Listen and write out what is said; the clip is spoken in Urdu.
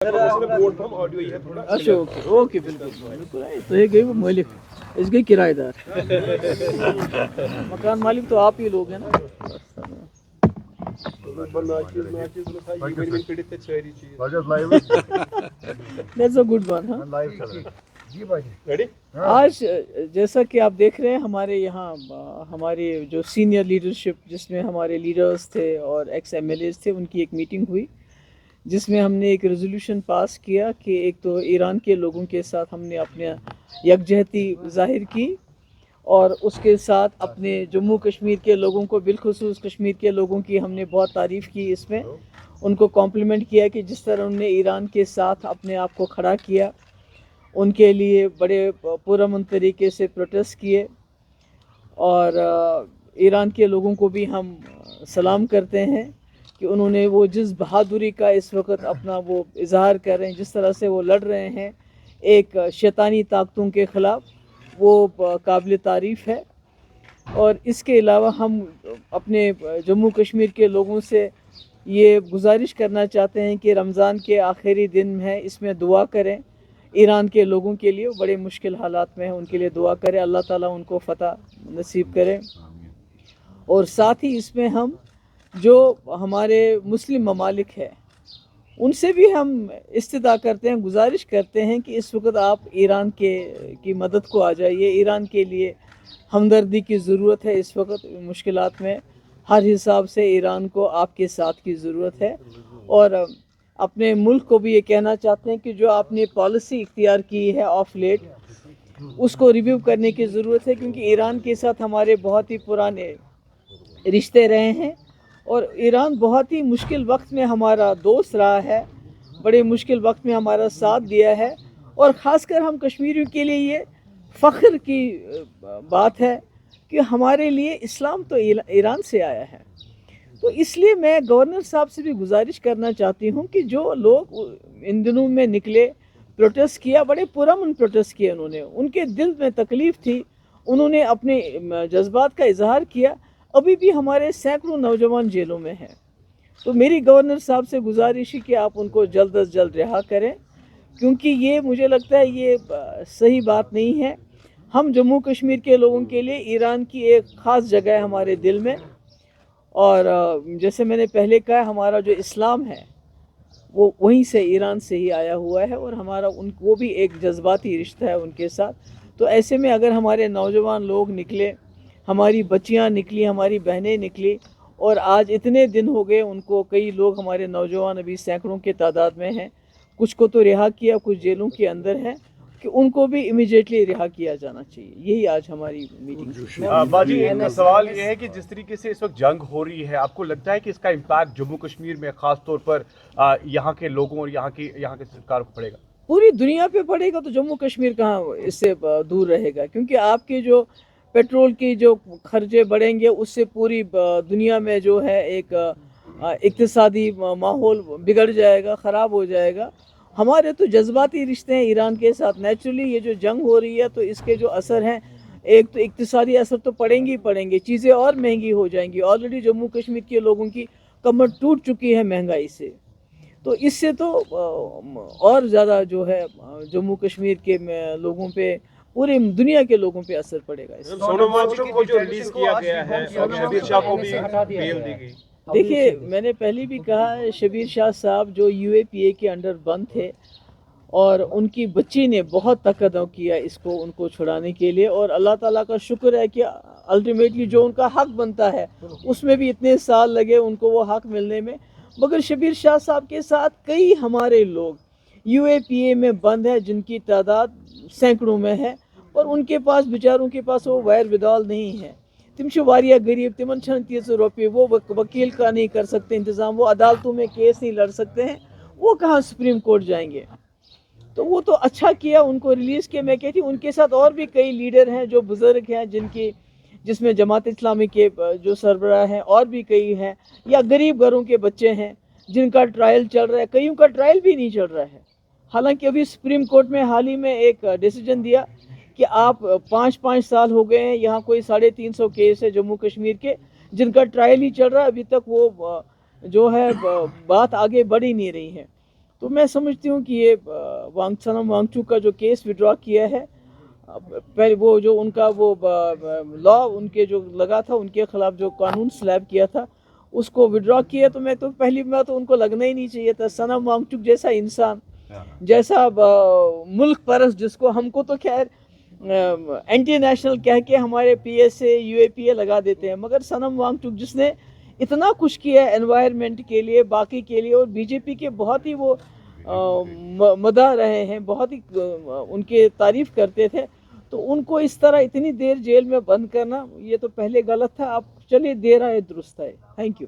اچھا اوکے بالکل بالکل تو یہ گئی وہ مالک اس گئی کرایہ دار مکان مالک تو آپ ہی لوگ ہیں نا. That's a good one, huh? آج جیسا کہ آپ دیکھ رہے ہیں ہمارے یہاں ہماری جو سینئر لیڈرشپ جس میں ہمارے لیڈرز تھے اور ایکس ایم ایل ایز تھے ان کی ایک میٹنگ ہوئی جس میں ہم نے ایک ریزولوشن پاس کیا کہ ایک تو ایران کے لوگوں کے ساتھ ہم نے اپنے یکجہتی ظاہر کی اور اس کے ساتھ اپنے جموں کشمیر کے لوگوں کو بالخصوص کشمیر کے لوگوں کی ہم نے بہت تعریف کی اس میں ان کو کمپلیمنٹ کیا کہ جس طرح انہوں نے ایران کے ساتھ اپنے آپ کو کھڑا کیا ان کے لیے بڑے پرامن طریقے سے پروٹیسٹ کیے اور ایران کے لوگوں کو بھی ہم سلام کرتے ہیں کہ انہوں نے وہ جس بہادری کا اس وقت اپنا وہ اظہار کر رہے ہیں جس طرح سے وہ لڑ رہے ہیں ایک شیطانی طاقتوں کے خلاف وہ قابل تعریف ہے. اور اس کے علاوہ ہم اپنے جموں کشمیر کے لوگوں سے یہ گزارش کرنا چاہتے ہیں کہ رمضان کے آخری دن ہے اس میں دعا کریں ایران کے لوگوں کے لیے بڑے مشکل حالات میں ہیں ان کے لیے دعا کریں اللہ تعالیٰ ان کو فتح نصیب کرے. اور ساتھ ہی اس میں ہم جو ہمارے مسلم ممالک ہیں ان سے بھی ہم استدعا کرتے ہیں گزارش کرتے ہیں کہ اس وقت آپ ایران کی مدد کو آ جائیے. ایران کے لیے ہمدردی کی ضرورت ہے اس وقت مشکلات میں ہر حساب سے ایران کو آپ کے ساتھ کی ضرورت ہے. اور اپنے ملک کو بھی یہ کہنا چاہتے ہیں کہ جو آپ نے پالیسی اختیار کی ہے آف لیٹ اس کو ریویو کرنے کی ضرورت ہے کیونکہ ایران کے ساتھ ہمارے بہت ہی پرانے رشتے رہے ہیں اور ایران بہت ہی مشکل وقت میں ہمارا دوست رہا ہے بڑے مشکل وقت میں ہمارا ساتھ دیا ہے اور خاص کر ہم کشمیریوں کے لیے یہ فخر کی بات ہے کہ ہمارے لیے اسلام تو ایران سے آیا ہے. تو اس لیے میں گورنر صاحب سے بھی گزارش کرنا چاہتی ہوں کہ جو لوگ ان دنوں میں نکلے پروٹیسٹ کیا بڑے پرامن پروٹیسٹ کیے انہوں نے ان کے دل میں تکلیف تھی انہوں نے اپنے جذبات کا اظہار کیا ابھی بھی ہمارے سینکڑوں نوجوان جیلوں میں ہیں. تو میری گورنر صاحب سے گزارش ہے کہ آپ ان کو جلد از جلد رہا کریں کیونکہ یہ مجھے لگتا ہے یہ صحیح بات نہیں ہے. ہم جموں کشمیر کے لوگوں کے لیے ایران کی ایک خاص جگہ ہے ہمارے دل میں اور جیسے میں نے پہلے کہا ہمارا جو اسلام ہے وہ وہیں سے ایران سے ہی آیا ہوا ہے اور ہمارا وہ بھی ایک جذباتی رشتہ ہے ان کے ساتھ. تو ایسے میں اگر ہمارے نوجوان لوگ نکلے ہماری بچیاں نکلی ہماری بہنیں نکلی اور آج اتنے دن ہو گئے ان کو کئی لوگ ہمارے نوجوان ابھی سینکڑوں کے تعداد میں ہیں کچھ کو تو رہا کیا کچھ جیلوں کے اندر ہیں کہ ان کو بھی امیجیٹلی رہا کیا جانا چاہیے. یہی آج ہماری میٹنگ. باجی ایک سوال یہ ہے کہ جس طریقے سے اس وقت جنگ ہو رہی ہے آپ کو لگتا ہے کہ اس کا امپیکٹ جموں کشمیر میں خاص طور پر یہاں کے لوگوں اور یہاں کی سرکار کو پڑے گا؟ پوری دنیا پہ پڑے گا تو جموں کشمیر کہاں اس سے دور رہے گا کیونکہ آپ کے جو پیٹرول کی جو خرچے بڑھیں گے اس سے پوری دنیا میں جو ہے ایک اقتصادی ماحول بگڑ جائے گا خراب ہو جائے گا. ہمارے تو جذباتی رشتے ہیں ایران کے ساتھ نیچرلی یہ جو جنگ ہو رہی ہے تو اس کے جو اثر ہیں ایک تو اقتصادی اثر تو پڑیں گے چیزیں اور مہنگی ہو جائیں گی. آلریڈی جموں کشمیر کے لوگوں کی کمر ٹوٹ چکی ہے مہنگائی سے تو اس سے تو اور زیادہ جو ہے جموں کشمیر کے لوگوں پہ پوری دنیا کے لوگوں پہ اثر پڑے گا. سونم وانگچک کو جو ریلیز کیا گیا ہے شبیر شاہ کو بھی بیل دی گئی. دیکھیے میں نے پہلے بھی کہا ہے شبیر شاہ صاحب جو یو اے پی اے کے انڈر بند تھے اور ان کی بچی نے بہت تقدم کیا ان کو چھڑانے کے لیے اور اللہ تعالیٰ کا شکر ہے کہ الٹیمیٹلی جو ان کا حق بنتا ہے اس میں بھی اتنے سال لگے ان کو وہ حق ملنے میں. مگر شبیر شاہ صاحب کے ساتھ کئی ہمارے لوگ یو اے پی اے میں بند ہیں جن کی تعداد سینکڑوں میں ہے اور ان کے پاس بیچاروں کے پاس وہ ویر ودال نہیں ہے. تم واریاہ غریب تمن چھن تیز روپیے وہ وکیل کا نہیں کر سکتے انتظام وہ عدالتوں میں کیس نہیں لڑ سکتے ہیں وہ کہاں سپریم کورٹ جائیں گے. تو وہ تو اچھا کیا ان کو ریلیز کیا. میں کہتی ہوں ان کے ساتھ اور بھی کئی لیڈر ہیں جو بزرگ ہیں جس میں جماعت اسلامی کے جو سربراہ ہیں اور بھی کئی ہیں یا غریب گھروں کے بچے ہیں جن کا ٹرائل چل رہا ہے. کئیوں کا ٹرائل بھی نہیں چل رہا ہے حالانکہ ابھی سپریم کورٹ میں حال ہی میں ایک ڈیسیجن دیا کہ آپ 5 سال ہو گئے ہیں یہاں کوئی 350 کیس ہے جموں کشمیر کے جن کا ٹرائل ہی چل رہا ہے ابھی تک وہ جو ہے بات آگے بڑھ ہی نہیں رہی ہے. تو میں سمجھتی ہوں کہ یہ سنم وانگچک کا جو کیس وڈرا کیا ہے، پہلے وہ جو ان کا وہ لا ان کے جو لگا تھا، ان کے خلاف جو قانون سلیب کیا تھا اس کو وڈرا کیا، تو میں تو پہلی بات تو ان کو لگنا ہی نہیں چاہیے تھا. سنم وانگچک جیسا انسان، جیسا ملک پرست، جس کو ہم کو تو خیر اینٹی نیشنل کہہ کے ہمارے پی ایس اے یو اے پی اے لگا دیتے ہیں، مگر سنم وانگچک جس نے اتنا کچھ کیا ہے انوائرمنٹ کے لیے، باقی کے لیے، اور بی جے پی کے بہت ہی وہ مداح رہے ہیں، بہت ہی ان کے تعریف کرتے تھے، تو ان کو اس طرح اتنی دیر جیل میں بند کرنا یہ تو پہلے غلط تھا. اب چلیے دیر آئے درست ہے. Thank you.